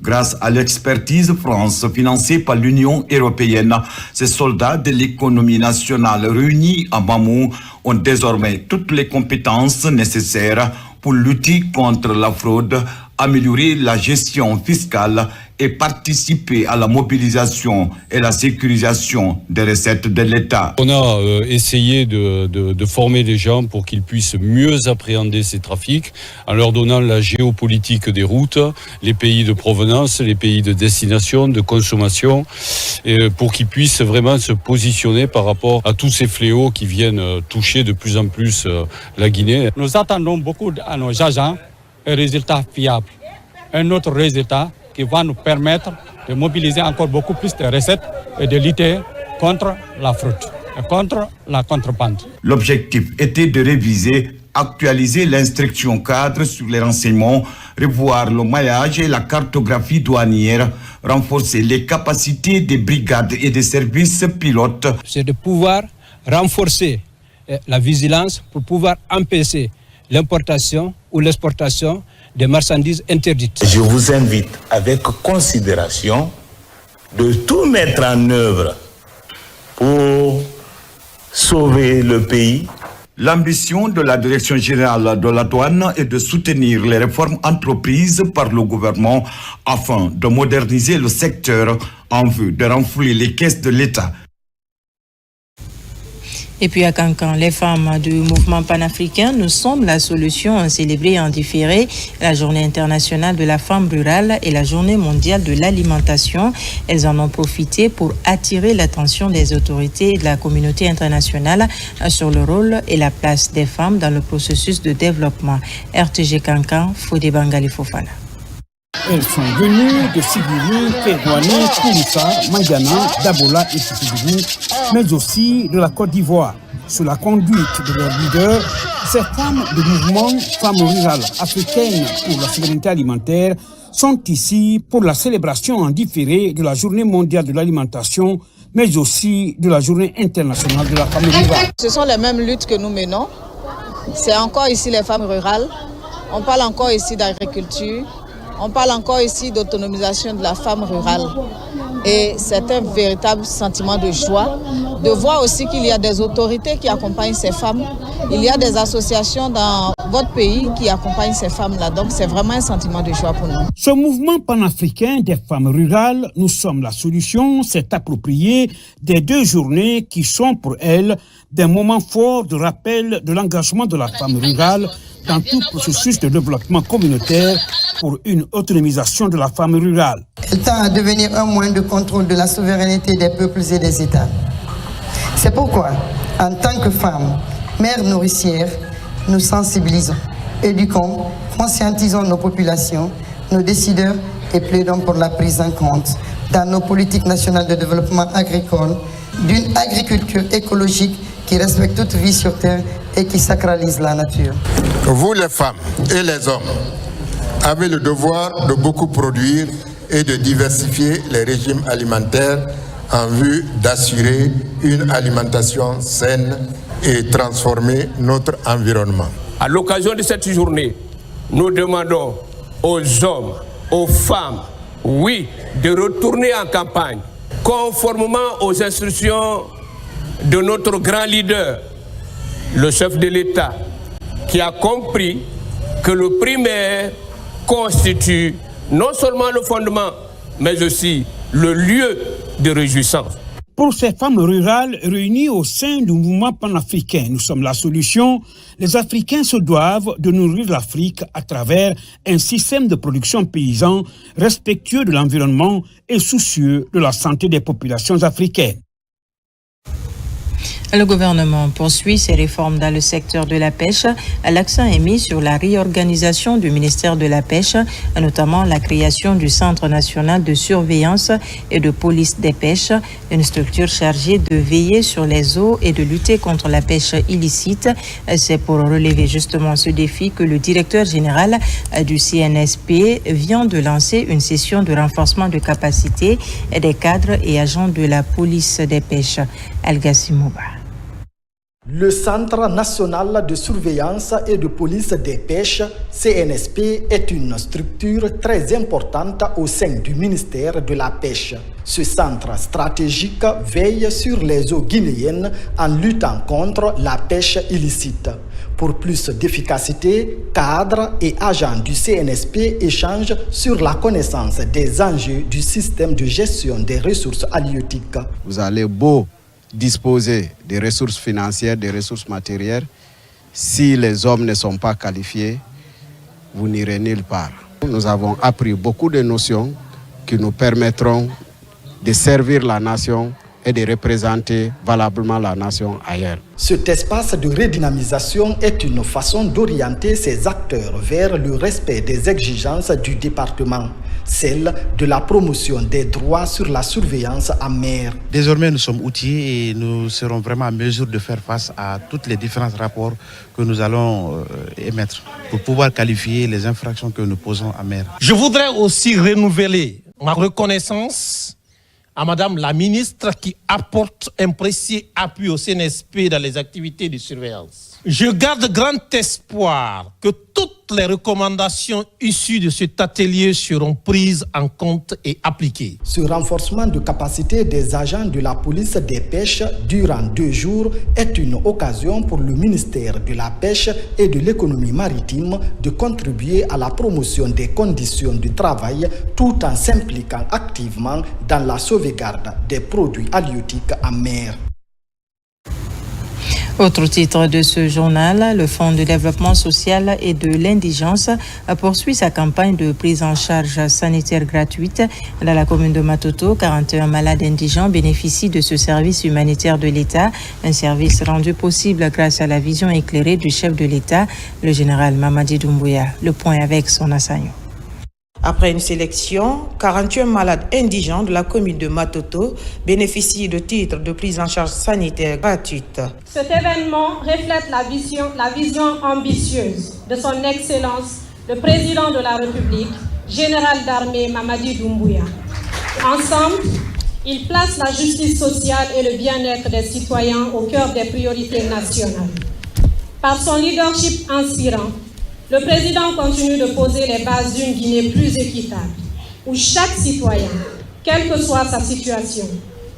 Grâce à l'Expertise France financée par l'Union européenne, ces soldats de l'économie nationale réunis à Mamou ont désormais toutes les compétences nécessaires pour lutter contre la fraude, améliorer la gestion fiscale et participer à la mobilisation et la sécurisation des recettes de l'État. On a essayé de former les gens pour qu'ils puissent mieux appréhender ces trafics en leur donnant la géopolitique des routes, les pays de provenance, les pays de destination, de consommation, et pour qu'ils puissent vraiment se positionner par rapport à tous ces fléaux qui viennent toucher de plus en plus la Guinée. Nous attendons beaucoup à nos agents un résultat fiable. Un autre résultat qui va nous permettre de mobiliser encore beaucoup plus de recettes et de lutter contre la fraude et contre la contrebande. L'objectif était de réviser, actualiser l'instruction cadre sur les renseignements, revoir le maillage et la cartographie douanière, renforcer les capacités des brigades et des services pilotes. C'est de pouvoir renforcer la vigilance pour pouvoir empêcher l'importation ou l'exportation des marchandises interdites. Je vous invite avec considération de tout mettre en œuvre pour sauver le pays. L'ambition de la Direction générale de la douane est de soutenir les réformes entreprises par le gouvernement afin de moderniser le secteur en vue de renflouer les caisses de l'État. Et puis à Cancan, les femmes du mouvement panafricain nous sommes la solution à célébrer en différé la journée internationale de la femme rurale et la journée mondiale de l'alimentation. Elles en ont profité pour attirer l'attention des autorités et de la communauté internationale sur le rôle et la place des femmes dans le processus de développement. RTG Cancan, Fodé Bangali Fofana. Elles sont venues de Sigiri, Kérouané, Kouroussa, Mandiana, Dabola et Titoubou, mais aussi de la Côte d'Ivoire. Sous la conduite de leur leader, ces femmes du mouvement Femmes rurales africaines pour la souveraineté alimentaire sont ici pour la célébration en différé de la Journée mondiale de l'alimentation, mais aussi de la Journée internationale de la femme rurale. Ce sont les mêmes luttes que nous menons. C'est encore ici les femmes rurales. On parle encore ici d'agriculture. On parle encore ici d'autonomisation de la femme rurale. Et c'est un véritable sentiment de joie de voir aussi qu'il y a des autorités qui accompagnent ces femmes. Il y a des associations dans votre pays qui accompagnent ces femmes-là. Donc c'est vraiment un sentiment de joie pour nous. Ce mouvement panafricain des femmes rurales, Nous sommes la solution, s'est approprié des 2 journées qui sont pour elles des moments forts de rappel de l'engagement de la femme rurale dans tout processus de développement communautaire pour une autonomisation de la femme rurale. Elle tend à devenir un moyen de contrôle de la souveraineté des peuples et des États. C'est pourquoi, en tant que femmes, mères nourricières, nous sensibilisons, éduquons, conscientisons nos populations, nos décideurs et plaidons pour la prise en compte dans nos politiques nationales de développement agricole d'une agriculture écologique qui respecte toute vie sur terre et qui sacralise la nature. Vous les femmes et les hommes avez le devoir de beaucoup produire et de diversifier les régimes alimentaires en vue d'assurer une alimentation saine et transformer notre environnement. À l'occasion de cette journée, nous demandons aux hommes, aux femmes, oui, de retourner en campagne, conformément aux instructions de notre grand leader, le chef de l'État, qui a compris que le primaire constitue non seulement le fondement, mais aussi le lieu de réjouissance. Pour ces femmes rurales réunies au sein du mouvement panafricain, Nous sommes la solution, les Africains se doivent de nourrir l'Afrique à travers un système de production paysan respectueux de l'environnement et soucieux de la santé des populations africaines. Le gouvernement poursuit ses réformes dans le secteur de la pêche. L'accent est mis sur la réorganisation du ministère de la Pêche, notamment la création du Centre national de surveillance et de police des pêches, une structure chargée de veiller sur les eaux et de lutter contre la pêche illicite. C'est pour relever justement ce défi que le directeur général du CNSP vient de lancer une session de renforcement de capacité des cadres et agents de la police des pêches. Al-Gassimouba. Le Centre national de surveillance et de police des pêches, CNSP, est une structure très importante au sein du ministère de la Pêche. Ce centre stratégique veille sur les eaux guinéennes en luttant contre la pêche illicite. Pour plus d'efficacité, cadres et agents du CNSP échangent sur la connaissance des enjeux du système de gestion des ressources halieutiques. Vous allez beau disposer des ressources financières, des ressources matérielles, si les hommes ne sont pas qualifiés, vous n'irez nulle part. Nous avons appris beaucoup de notions qui nous permettront de servir la nation et de représenter valablement la nation ailleurs. Cet espace de redynamisation est une façon d'orienter ces acteurs vers le respect des exigences du département, celle de la promotion des droits sur la surveillance en mer. Désormais, nous sommes outillés et nous serons vraiment en mesure de faire face à tous les différents rapports que nous allons émettre pour pouvoir qualifier les infractions que nous posons en mer. Je voudrais aussi renouveler ma reconnaissance à Madame la ministre qui apporte un précieux appui au CNSP dans les activités de surveillance. Je garde grand espoir que toutes les recommandations issues de cet atelier seront prises en compte et appliquées. Ce renforcement de capacité des agents de la police des pêches durant 2 jours est une occasion pour le ministère de la Pêche et de l'économie maritime de contribuer à la promotion des conditions de travail tout en s'impliquant activement dans la sauvegarde des produits halieutiques en mer. Autre titre de ce journal, le Fonds de développement social et de l'indigence poursuit sa campagne de prise en charge sanitaire gratuite. Dans la commune de Matoto, 41 malades indigents bénéficient de ce service humanitaire de l'État, un service rendu possible grâce à la vision éclairée du chef de l'État, le général Mamadi Doumbouya. Le point avec son assaillant. Après une sélection, 41 malades indigents de la commune de Matoto bénéficient de titres de prise en charge sanitaire gratuite. Cet événement reflète la vision ambitieuse de son Excellence, le Président de la République, Général d'armée Mamadi Doumbouya. Ensemble, ils placent la justice sociale et le bien-être des citoyens au cœur des priorités nationales. Par son leadership inspirant, le président continue de poser les bases d'une Guinée plus équitable, où chaque citoyen, quelle que soit sa situation,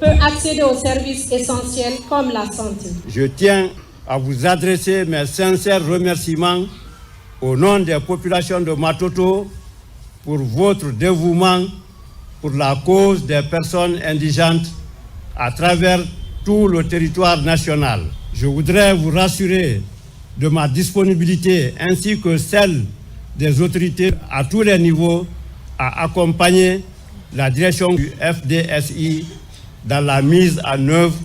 peut accéder aux services essentiels comme la santé. Je tiens à vous adresser mes sincères remerciements au nom des populations de Matoto pour votre dévouement pour la cause des personnes indigentes à travers tout le territoire national. Je voudrais vous rassurer de ma disponibilité ainsi que celle des autorités à tous les niveaux à accompagner la direction du FDSI dans la mise en œuvre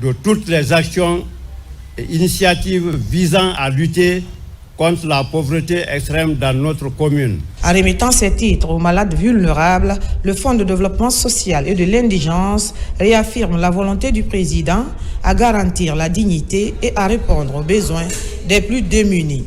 de toutes les actions et initiatives visant à lutter contre la pauvreté extrême dans notre commune. En remettant ces titres aux malades vulnérables, le Fonds de développement social et de l'indigence réaffirme la volonté du président à garantir la dignité et à répondre aux besoins des plus démunis.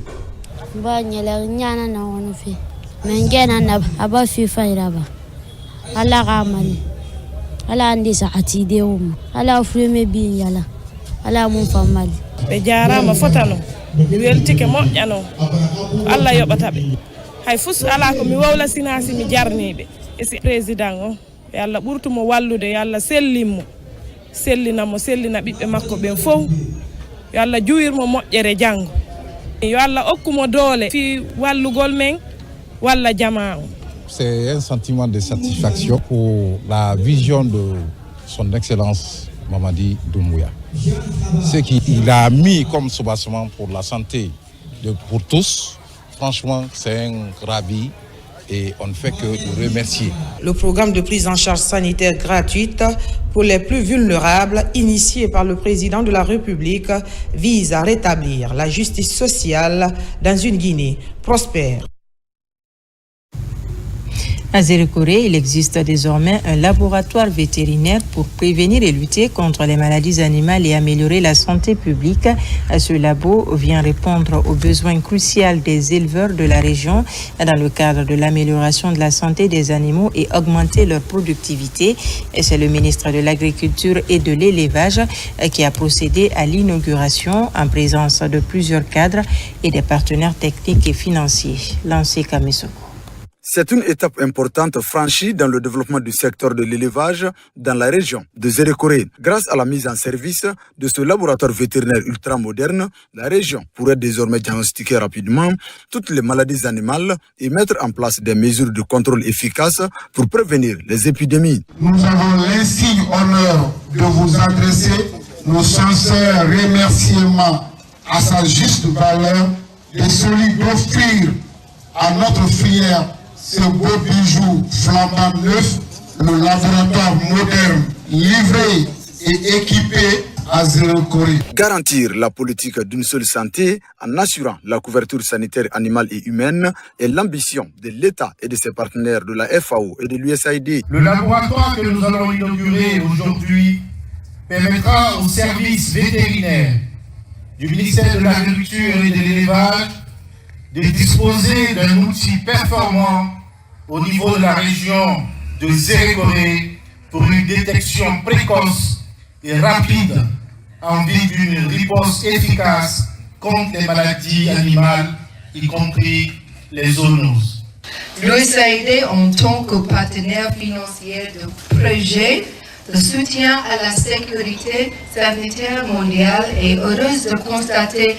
mi weltike moƴƴano Allah yoɓata ɓe hay fus ala ko mi wawla sinasi mi jarniɓe e si président o yo Allah ɓurtumo wallude yo Allah sellinmo sellinamo sellina ɓiɓɓe makko ɓen fof yo Allah juwirmo moƴƴere janggo yo Allah okkumo doole fi wallugol men walla jama o. C'est un sentiment de satisfaction pour la vision de son excellence Mamadi Doumbouya. Ce qu'il a mis comme soubassement pour la santé pour tous, franchement, c'est un ravi et on ne fait que le remercier. Le programme de prise en charge sanitaire gratuite pour les plus vulnérables, initié par le président de la République, vise à rétablir la justice sociale dans une Guinée prospère. À Zérekoré, il existe désormais un laboratoire vétérinaire pour prévenir et lutter contre les maladies animales et améliorer la santé publique. Ce labo vient répondre aux besoins cruciaux des éleveurs de la région dans le cadre de l'amélioration de la santé des animaux et augmenter leur productivité. Et c'est le ministre de l'Agriculture et de l'Élevage qui a procédé à l'inauguration en présence de plusieurs cadres et des partenaires techniques et financiers. Lancé Kamesoko. C'est une étape importante franchie dans le développement du secteur de l'élevage dans la région de Zérekoré. Grâce à la mise en service de ce laboratoire vétérinaire ultramoderne, la région pourrait désormais diagnostiquer rapidement toutes les maladies animales et mettre en place des mesures de contrôle efficaces pour prévenir les épidémies. Nous avons l'insigne honneur de vous adresser nos sincères remerciements à sa juste valeur et celui d'offrir à notre filière ce beau bijou flambant neuf, le laboratoire moderne, livré et équipé à Zérekoré. Garantir la politique d'une seule santé en assurant la couverture sanitaire animale et humaine est l'ambition de l'État et de ses partenaires de la FAO et de l'USAID. Le laboratoire que nous allons inaugurer aujourd'hui permettra aux services vétérinaires du ministère de l'Agriculture et de l'Élevage de disposer d'un outil performant au niveau de la région de Zérekoré pour une détection précoce et rapide en vue d'une réponse efficace contre les maladies animales, y compris les zoonoses. L'USAID, en tant que partenaire financier de projet de soutien à la sécurité sanitaire mondiale, est heureuse de constater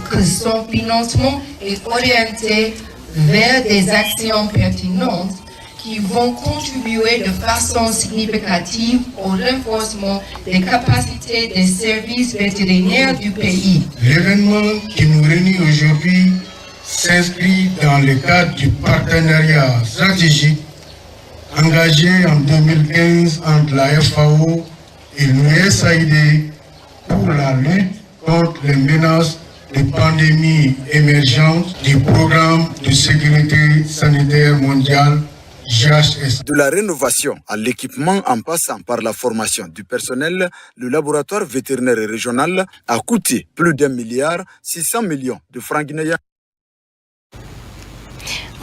que son financement est orienté vers des actions pertinentes qui vont contribuer de façon significative au renforcement des capacités des services vétérinaires du pays. L'événement qui nous réunit aujourd'hui s'inscrit dans le cadre du partenariat stratégique engagé en 2015 entre la FAO et l'USAID pour la lutte contre les menaces de pandémies émergentes du programme de sécurité sanitaire mondiale. De la rénovation à l'équipement en passant par la formation du personnel, le laboratoire vétérinaire régional a coûté plus d'1,6 milliard de francs guinéens.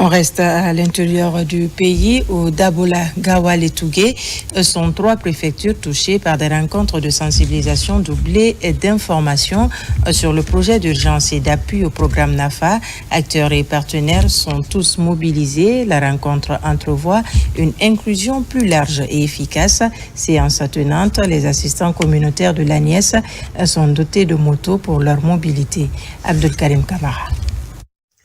On reste à l'intérieur du pays où Dabola, Gawal et Tougué sont 3 préfectures touchées par des rencontres de sensibilisation doublées et d'information sur le projet d'urgence et d'appui au programme NAFA. Acteurs et partenaires sont tous mobilisés. La rencontre entrevoit une inclusion plus large et efficace. Séance tenante, les assistants communautaires de l'ANIES sont dotés de motos pour leur mobilité. Abdelkarim Kamara.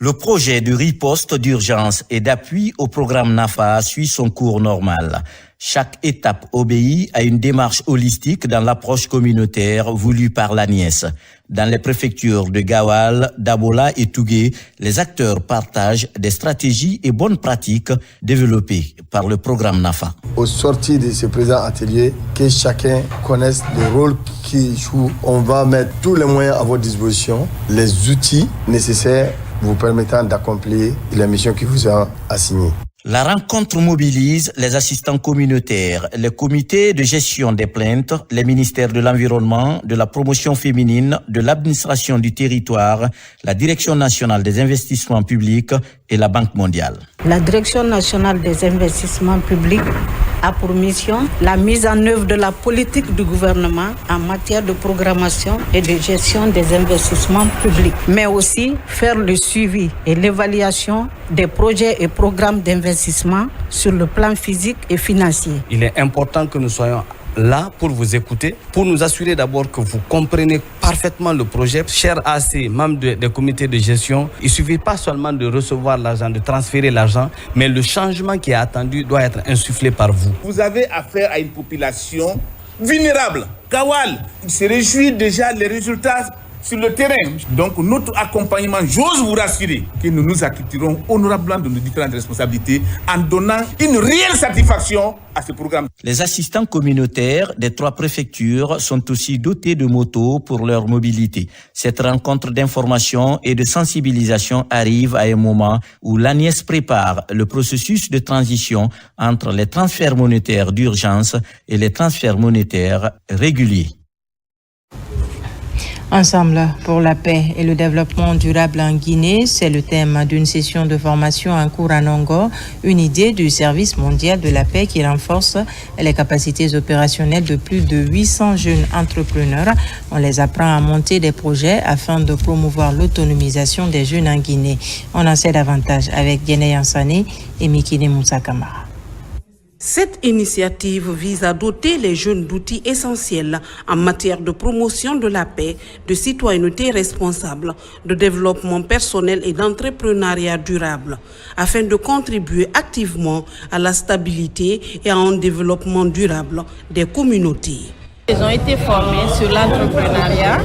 Le projet de riposte d'urgence et d'appui au programme NAFA suit son cours normal. Chaque étape obéit à une démarche holistique dans l'approche communautaire voulue par l'ANIES. Dans les préfectures de Gawal, Dabola et Tougué, les acteurs partagent des stratégies et bonnes pratiques développées par le programme NAFA. Au sortir de ce présent atelier, que chacun connaisse le rôle qu'il joue. On va mettre tous les moyens à votre disposition, les outils nécessaires vous permettant d'accomplir la mission qui vous a assignée. La rencontre mobilise les assistants communautaires, les comités de gestion des plaintes, les ministères de l'Environnement, de la promotion féminine, de l'administration du territoire, la Direction nationale des investissements publics et la Banque mondiale. La Direction nationale des investissements publics a pour mission la mise en œuvre de la politique du gouvernement en matière de programmation et de gestion des investissements publics, mais aussi faire le suivi et l'évaluation des projets et programmes d'investissement sur le plan physique et financier. Il est important que nous soyons là pour vous écouter, pour nous assurer d'abord que vous comprenez parfaitement le projet. Chers AC, membres des comités de gestion, il ne suffit pas seulement de recevoir l'argent, de transférer l'argent, mais le changement qui est attendu doit être insufflé par vous. Vous avez affaire à une population vulnérable. Gawal se réjouit déjà des résultats sur le terrain. Donc notre accompagnement, j'ose vous rassurer que nous nous acquitterons honorablement de nos différentes responsabilités en donnant une réelle satisfaction à ce programme. Les assistants communautaires des 3 préfectures sont aussi dotés de motos pour leur mobilité. Cette rencontre d'information et de sensibilisation arrive à un moment où l'ANIES prépare le processus de transition entre les transferts monétaires d'urgence et les transferts monétaires réguliers. Ensemble pour la paix et le développement durable en Guinée, c'est le thème d'une session de formation en cours à Nongo, une idée du service mondial de la paix qui renforce les capacités opérationnelles de plus de 800 jeunes entrepreneurs. On les apprend à monter des projets afin de promouvoir l'autonomisation des jeunes en Guinée. On en sait davantage avec Guéné Yansane et Mikine Moussa Kamara. Cette initiative vise à doter les jeunes d'outils essentiels en matière de promotion de la paix, de citoyenneté responsable, de développement personnel et d'entrepreneuriat durable, afin de contribuer activement à la stabilité et à un développement durable des communautés. Ils ont été formés sur l'entrepreneuriat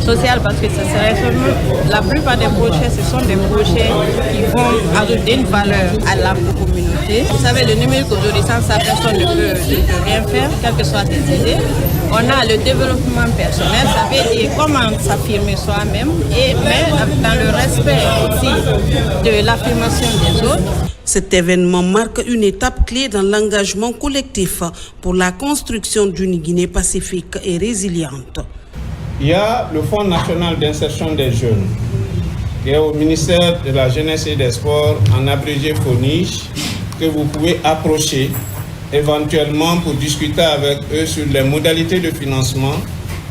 social parce que ce serait seulement, la plupart des projets, ce sont des projets qui vont ajouter une valeur à la communauté. Vous savez, le numérique aujourd'hui, sans ça, personne ne peut rien faire, quelles que soient tes idées. On a le développement personnel, ça veut dire comment s'affirmer soi-même, mais dans le respect aussi de l'affirmation des autres. Cet événement marque une étape clé dans l'engagement collectif pour la construction d'une Guinée pacifique et résiliente. Il y a le Fonds national d'insertion des jeunes, qui est au ministère de la Jeunesse et des Sports, en abrégé FONIJ, que vous pouvez approcher éventuellement pour discuter avec eux sur les modalités de financement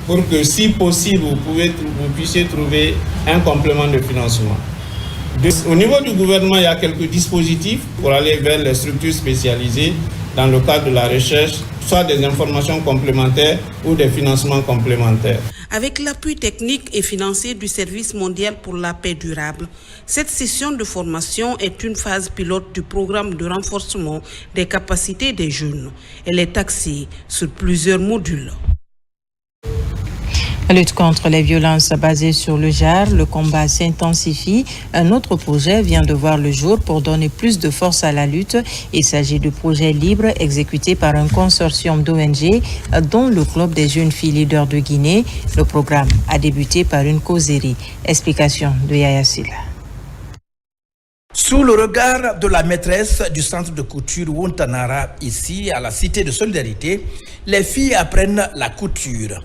pour que, si possible, vous puissiez trouver un complément de financement. Au niveau du gouvernement, il y a quelques dispositifs pour aller vers les structures spécialisées dans le cadre de la recherche, soit des informations complémentaires ou des financements complémentaires. Avec l'appui technique et financier du Service mondial pour la paix durable, cette session de formation est une phase pilote du programme de renforcement des capacités des jeunes. Elle est axée sur plusieurs modules. La lutte contre les violences basées sur le genre, le combat s'intensifie. Un autre projet vient de voir le jour pour donner plus de force à la lutte. Il s'agit de projets libres exécutés par un consortium d'ONG, dont le Club des jeunes filles leaders de Guinée. Le programme a débuté par une causerie. Explication de Yaya Silla. Sous le regard de la maîtresse du centre de couture Wontanara, ici à la Cité de Solidarité, les filles apprennent la couture.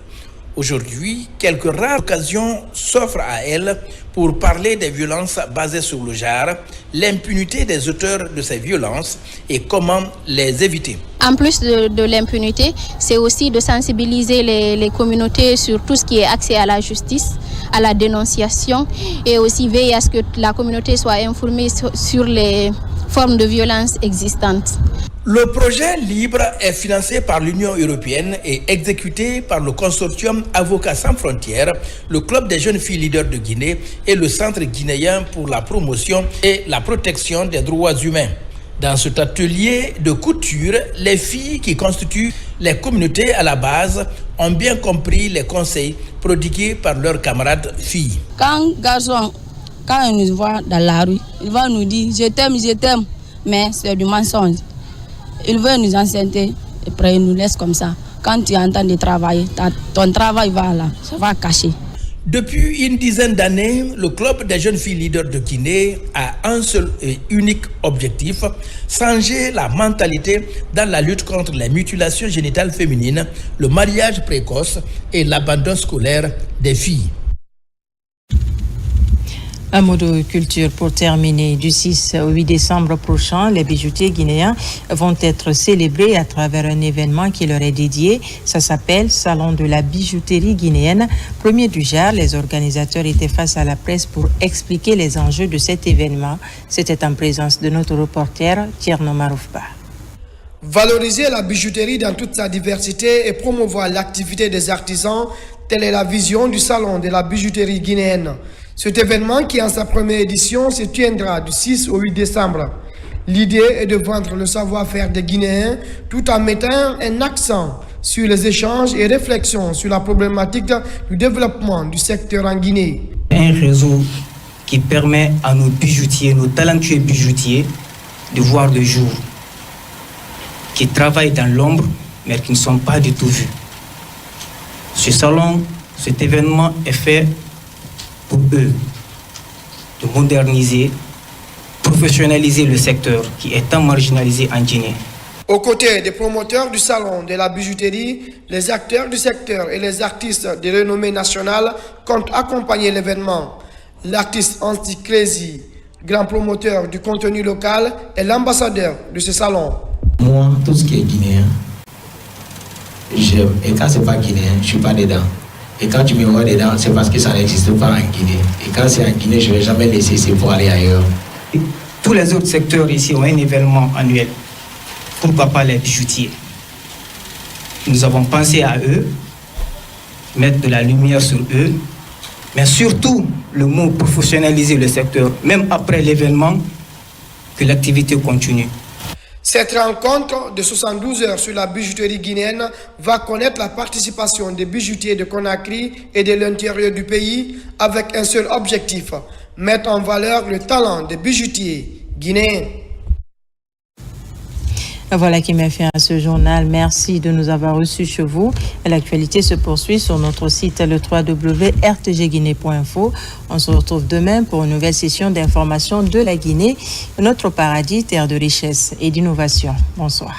Aujourd'hui, quelques rares occasions s'offrent à elles pour parler des violences basées sur le genre, l'impunité des auteurs de ces violences et comment les éviter. En plus de l'impunité, c'est aussi de sensibiliser les communautés sur tout ce qui est accès à la justice, à la dénonciation et aussi veiller à ce que la communauté soit informée sur les formes de violence existantes. Le projet libre est financé par l'Union européenne et exécuté par le consortium Avocats sans frontières, le Club des jeunes filles leaders de Guinée et le Centre guinéen pour la promotion et la protection des droits humains. Dans cet atelier de couture, les filles qui constituent les communautés à la base ont bien compris les conseils prodigués par leurs camarades filles. Quand il nous voit dans la rue, il va nous dire je t'aime, mais c'est du mensonge. Il veut nous enceinter et après il nous laisse comme ça. Quand tu es en train de travailler, ton travail va là, ça va cacher. Depuis une dizaine d'années, le Club des jeunes filles leaders de Guinée a un seul et unique objectif, changer la mentalité dans la lutte contre les mutilations génitales féminines, le mariage précoce et l'abandon scolaire des filles. Un mot de culture pour terminer. Du 6 au 8 décembre prochain, les bijoutiers guinéens vont être célébrés à travers un événement qui leur est dédié. Ça s'appelle Salon de la bijouterie guinéenne. Premier du genre, les organisateurs étaient face à la presse pour expliquer les enjeux de cet événement. C'était en présence de notre reporter Tierno Maroufba. Valoriser la bijouterie dans toute sa diversité et promouvoir l'activité des artisans, telle est la vision du Salon de la bijouterie guinéenne. Cet événement, qui en sa première édition se tiendra du 6 au 8 décembre. L'idée est de vendre le savoir-faire des Guinéens tout en mettant un accent sur les échanges et réflexions sur la problématique du développement du secteur en Guinée. Un réseau qui permet à nos bijoutiers, nos talentueux bijoutiers, de voir le jour, qui travaillent dans l'ombre mais qui ne sont pas du tout vus. Ce salon, cet événement est fait pour eux de moderniser, professionnaliser le secteur qui est tant marginalisé en Guinée. Aux côtés des promoteurs du salon de la bijouterie, les acteurs du secteur et les artistes de renommée nationale comptent accompagner l'événement. L'artiste Anti Crazy, grand promoteur du contenu local, est l'ambassadeur de ce salon. Moi, tout ce qui est guinéen, j'aime. Et quand ce n'est pas guinéen, je ne suis pas dedans. Et quand tu me vois dedans, c'est parce que ça n'existe pas en Guinée. Et quand c'est en Guinée, je ne vais jamais laisser ça pour aller ailleurs. Tous les autres secteurs ici ont un événement annuel. Pourquoi pas les bijoutiers? Nous avons pensé à eux, mettre de la lumière sur eux, mais surtout le mot professionnaliser le secteur, même après l'événement, que l'activité continue. Cette rencontre de 72 heures sur la bijouterie guinéenne va connaître la participation des bijoutiers de Conakry et de l'intérieur du pays avec un seul objectif, mettre en valeur le talent des bijoutiers guinéens. Voilà qui met fin à ce journal. Merci de nous avoir reçus chez vous. L'actualité se poursuit sur notre site le www.rtgguinée.info. On se retrouve demain pour une nouvelle session d'information de la Guinée, notre paradis, terre de richesse et d'innovation. Bonsoir.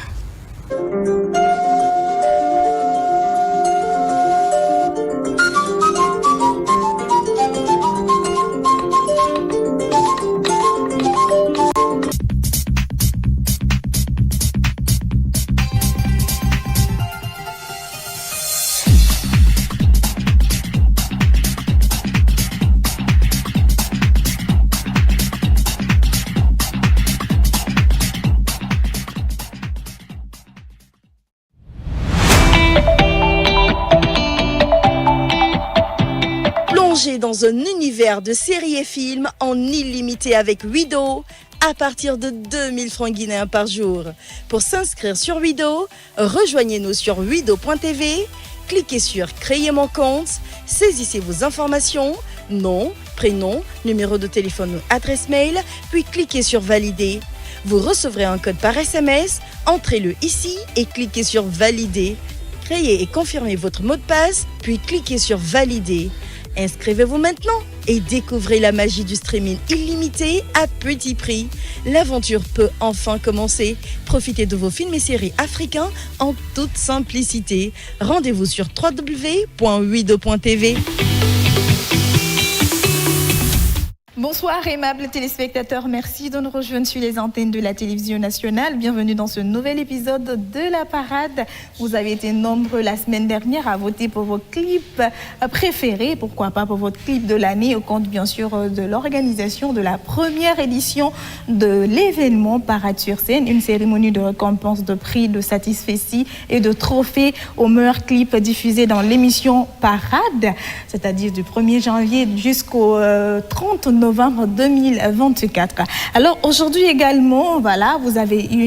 dans un univers de séries et films en illimité avec Wido à partir de 2000 francs guinéens par jour. Pour s'inscrire sur Wido, rejoignez-nous sur wido.tv, cliquez sur Créer mon compte, saisissez vos informations, nom, prénom, numéro de téléphone ou adresse mail, puis cliquez sur Valider. Vous recevrez un code par SMS, entrez-le ici et cliquez sur Valider. Créez et confirmez votre mot de passe, puis cliquez sur Valider. Inscrivez-vous maintenant et découvrez la magie du streaming illimité à petit prix. L'aventure peut enfin commencer. Profitez de vos films et séries africains en toute simplicité. Rendez-vous sur www.wido.tv. Bonsoir aimables téléspectateurs, merci de nous rejoindre sur les antennes de la télévision nationale. Bienvenue dans ce nouvel épisode de La Parade. Vous avez été nombreux la semaine dernière à voter pour vos clips préférés, pourquoi pas pour votre clip de l'année, au compte bien sûr de l'organisation de la première édition de l'événement Parade sur scène, une cérémonie de récompense de prix, de satisfecit et de trophées aux meilleurs clips diffusés dans l'émission Parade, c'est-à-dire du 1er janvier jusqu'au 30 novembre 2024. Alors aujourd'hui également, voilà, vous avez une